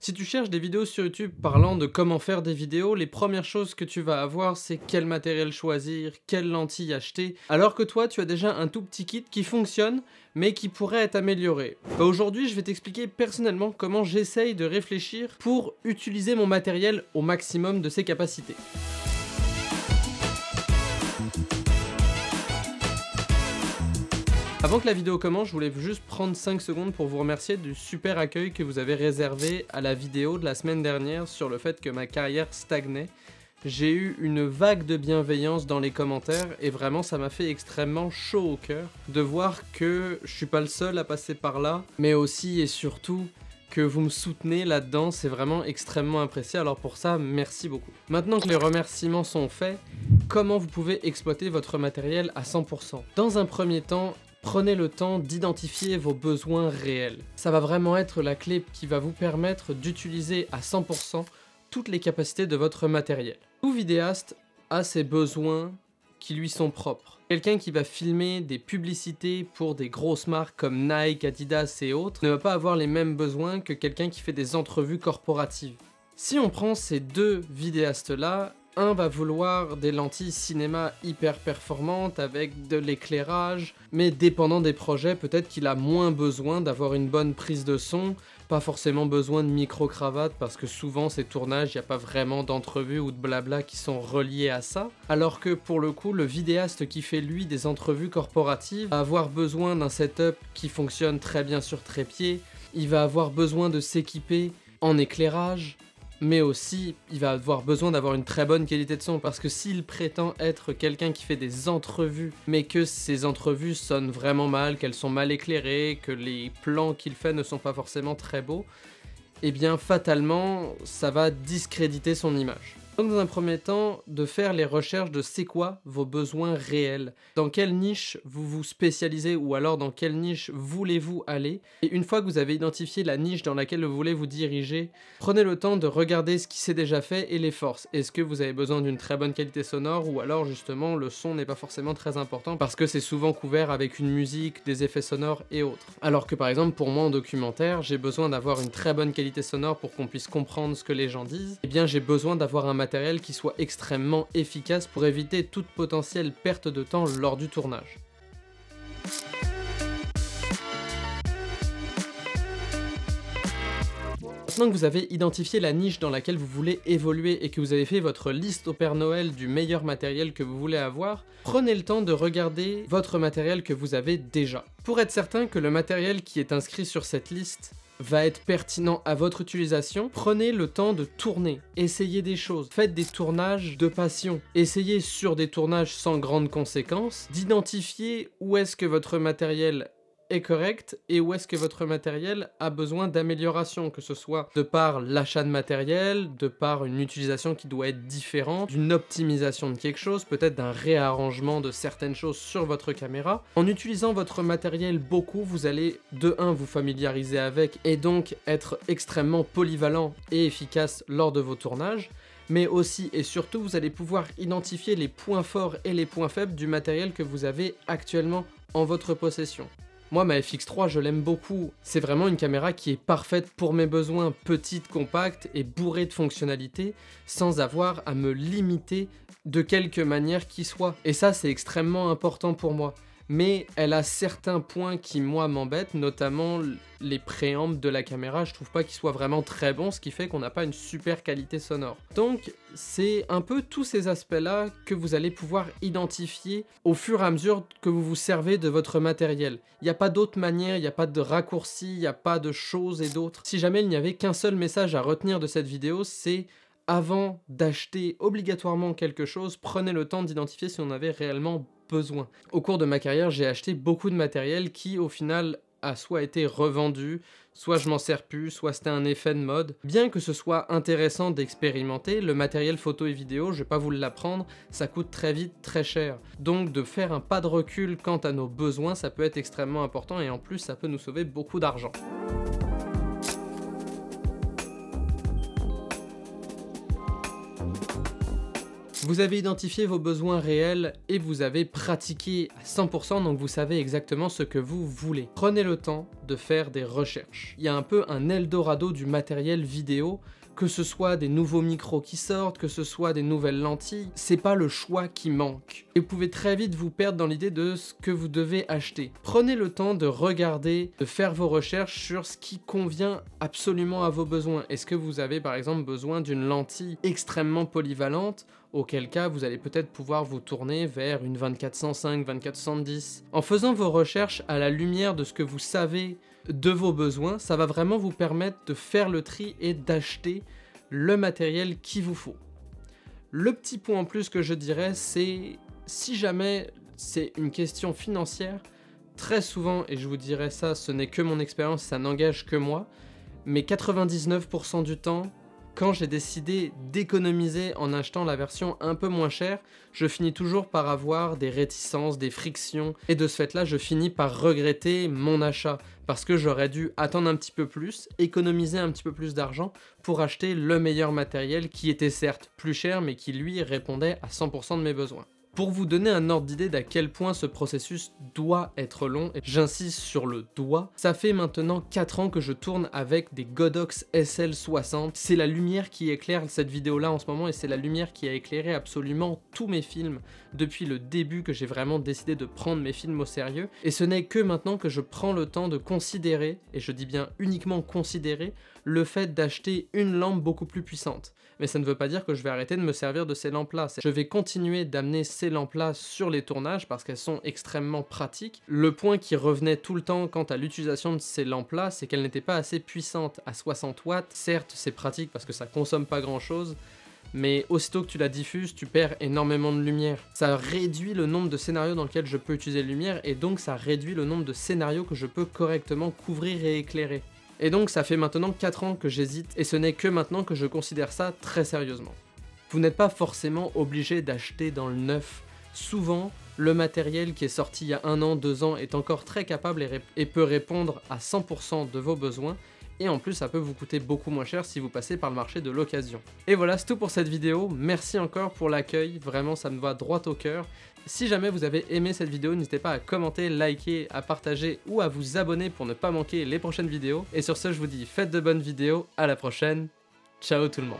Si tu cherches des vidéos sur YouTube parlant de comment faire des vidéos, les premières choses que tu vas avoir, c'est quel matériel choisir, quelle lentille acheter, alors que toi, tu as déjà un tout petit kit qui fonctionne, mais qui pourrait être amélioré. Aujourd'hui, je vais t'expliquer personnellement comment j'essaye de réfléchir pour utiliser mon matériel au maximum de ses capacités. Avant que la vidéo commence, je voulais juste prendre 5 secondes pour vous remercier du super accueil que vous avez réservé à la vidéo de la semaine dernière sur le fait que ma carrière stagnait. J'ai eu une vague de bienveillance dans les commentaires et vraiment ça m'a fait extrêmement chaud au cœur de voir que je suis pas le seul à passer par là, mais aussi et surtout que vous me soutenez là-dedans, c'est vraiment extrêmement apprécié, alors pour ça, merci beaucoup. Maintenant que les remerciements sont faits, comment vous pouvez exploiter votre matériel à 100%? Dans un premier temps, prenez le temps d'identifier vos besoins réels. Ça va vraiment être la clé qui va vous permettre d'utiliser à 100% toutes les capacités de votre matériel. Tout vidéaste a ses besoins qui lui sont propres. Quelqu'un qui va filmer des publicités pour des grosses marques comme Nike, Adidas et autres ne va pas avoir les mêmes besoins que quelqu'un qui fait des entrevues corporatives. Si on prend ces deux vidéastes-là, un va vouloir des lentilles cinéma hyper performantes avec de l'éclairage, mais dépendant des projets, peut-être qu'il a moins besoin d'avoir une bonne prise de son, pas forcément besoin de micro-cravate parce que souvent ces tournages, il n'y a pas vraiment d'entrevues ou de blabla qui sont reliés à ça. Alors que pour le coup, le vidéaste qui fait lui des entrevues corporatives va avoir besoin d'un setup qui fonctionne très bien sur trépied, il va avoir besoin de s'équiper en éclairage, mais aussi il va avoir besoin d'avoir une très bonne qualité de son parce que s'il prétend être quelqu'un qui fait des entrevues mais que ces entrevues sonnent vraiment mal, qu'elles sont mal éclairées, que les plans qu'il fait ne sont pas forcément très beaux, eh bien fatalement ça va discréditer son image. Donc dans un premier temps, de faire les recherches de c'est quoi vos besoins réels, dans quelle niche vous vous spécialisez ou alors dans quelle niche voulez-vous aller. Et une fois que vous avez identifié la niche dans laquelle vous voulez vous diriger, prenez le temps de regarder ce qui s'est déjà fait et les forces. Est-ce que vous avez besoin d'une très bonne qualité sonore ou alors justement le son n'est pas forcément très important parce que c'est souvent couvert avec une musique, des effets sonores et autres. Alors que par exemple pour moi en documentaire, j'ai besoin d'avoir une très bonne qualité sonore pour qu'on puisse comprendre ce que les gens disent. Eh bien j'ai besoin d'avoir un matériel qui soit extrêmement efficace pour éviter toute potentielle perte de temps lors du tournage. Maintenant que vous avez identifié la niche dans laquelle vous voulez évoluer et que vous avez fait votre liste au Père Noël du meilleur matériel que vous voulez avoir, prenez le temps de regarder votre matériel que vous avez déjà. Pour être certain que le matériel qui est inscrit sur cette liste va être pertinent à votre utilisation, prenez le temps de tourner, essayez des choses, faites des tournages de passion, essayez sur des tournages sans grandes conséquences, d'identifier où est-ce que votre matériel est correct et où est-ce que votre matériel a besoin d'amélioration, que ce soit de par l'achat de matériel, de par une utilisation qui doit être différente, d'une optimisation de quelque chose, peut-être d'un réarrangement de certaines choses sur votre caméra. En utilisant votre matériel beaucoup, vous allez de 1 vous familiariser avec et donc être extrêmement polyvalent et efficace lors de vos tournages, mais aussi et surtout vous allez pouvoir identifier les points forts et les points faibles du matériel que vous avez actuellement en votre possession. Moi, ma FX3, je l'aime beaucoup. C'est vraiment une caméra qui est parfaite pour mes besoins, petite, compacte et bourrée de fonctionnalités, sans avoir à me limiter de quelque manière qui soit. Et ça, c'est extrêmement important pour moi. Mais elle a certains points qui, moi, m'embêtent, notamment les préambles de la caméra. Je trouve pas qu'ils soient vraiment très bons, ce qui fait qu'on n'a pas une super qualité sonore. Donc, c'est un peu tous ces aspects-là que vous allez pouvoir identifier au fur et à mesure que vous vous servez de votre matériel. Il n'y a pas d'autre manière, il n'y a pas de raccourci, il n'y a pas de choses et d'autres. Si jamais il n'y avait qu'un seul message à retenir de cette vidéo, c'est avant d'acheter obligatoirement quelque chose, prenez le temps d'identifier si on avait réellement besoin. Au cours de ma carrière, j'ai acheté beaucoup de matériel qui, au final, a soit été revendu, soit je m'en sers plus, soit c'était un effet de mode. Bien que ce soit intéressant d'expérimenter, le matériel photo et vidéo, je vais pas vous l'apprendre, ça coûte très vite très cher. Donc de faire un pas de recul quant à nos besoins, ça peut être extrêmement important et en plus ça peut nous sauver beaucoup d'argent. Vous avez identifié vos besoins réels et vous avez pratiqué à 100%, donc vous savez exactement ce que vous voulez. Prenez le temps de faire des recherches. Il y a un peu un Eldorado du matériel vidéo, que ce soit des nouveaux micros qui sortent, que ce soit des nouvelles lentilles, c'est pas le choix qui manque. Et vous pouvez très vite vous perdre dans l'idée de ce que vous devez acheter. Prenez le temps de regarder, de faire vos recherches sur ce qui convient absolument à vos besoins. Est-ce que vous avez par exemple besoin d'une lentille extrêmement polyvalente ? Auquel cas vous allez peut-être pouvoir vous tourner vers une 24-105, 24-70. En faisant vos recherches à la lumière de ce que vous savez de vos besoins, ça va vraiment vous permettre de faire le tri et d'acheter le matériel qu'il vous faut. Le petit point en plus que je dirais, c'est si jamais c'est une question financière, très souvent, et je vous dirais ça, ce n'est que mon expérience, ça n'engage que moi, mais 99% du temps, quand j'ai décidé d'économiser en achetant la version un peu moins chère, je finis toujours par avoir des réticences, des frictions, et de ce fait-là, je finis par regretter mon achat, parce que j'aurais dû attendre un petit peu plus, économiser un petit peu plus d'argent pour acheter le meilleur matériel qui était certes plus cher, mais qui lui répondait à 100% de mes besoins. Pour vous donner un ordre d'idée d'à quel point ce processus doit être long, et j'insiste sur le doit, ça fait maintenant 4 ans que je tourne avec des Godox SL60. C'est la lumière qui éclaire cette vidéo là en ce moment et c'est la lumière qui a éclairé absolument tous mes films depuis le début que j'ai vraiment décidé de prendre mes films au sérieux. Et ce n'est que maintenant que je prends le temps de considérer, et je dis bien uniquement considérer, le fait d'acheter une lampe beaucoup plus puissante. Mais ça ne veut pas dire que je vais arrêter de me servir de ces lampes-là. Je vais continuer d'amener ces lampes-là sur les tournages parce qu'elles sont extrêmement pratiques. Le point qui revenait tout le temps quant à l'utilisation de ces lampes-là, c'est qu'elles n'étaient pas assez puissantes. À 60 watts, certes c'est pratique parce que ça consomme pas grand-chose, mais aussitôt que tu la diffuses, tu perds énormément de lumière. Ça réduit le nombre de scénarios dans lesquels je peux utiliser la lumière et donc ça réduit le nombre de scénarios que je peux correctement couvrir et éclairer. Et donc ça fait maintenant 4 ans que j'hésite et ce n'est que maintenant que je considère ça très sérieusement. Vous n'êtes pas forcément obligé d'acheter dans le neuf. Souvent, le matériel qui est sorti il y a 1 an, 2 ans est encore très capable et peut répondre à 100% de vos besoins. Et en plus ça peut vous coûter beaucoup moins cher si vous passez par le marché de l'occasion. Et voilà, c'est tout pour cette vidéo, merci encore pour l'accueil, vraiment ça me va droit au cœur. Si jamais vous avez aimé cette vidéo, n'hésitez pas à commenter, liker, à partager ou à vous abonner pour ne pas manquer les prochaines vidéos. Et sur ce, je vous dis faites de bonnes vidéos, à la prochaine, ciao tout le monde.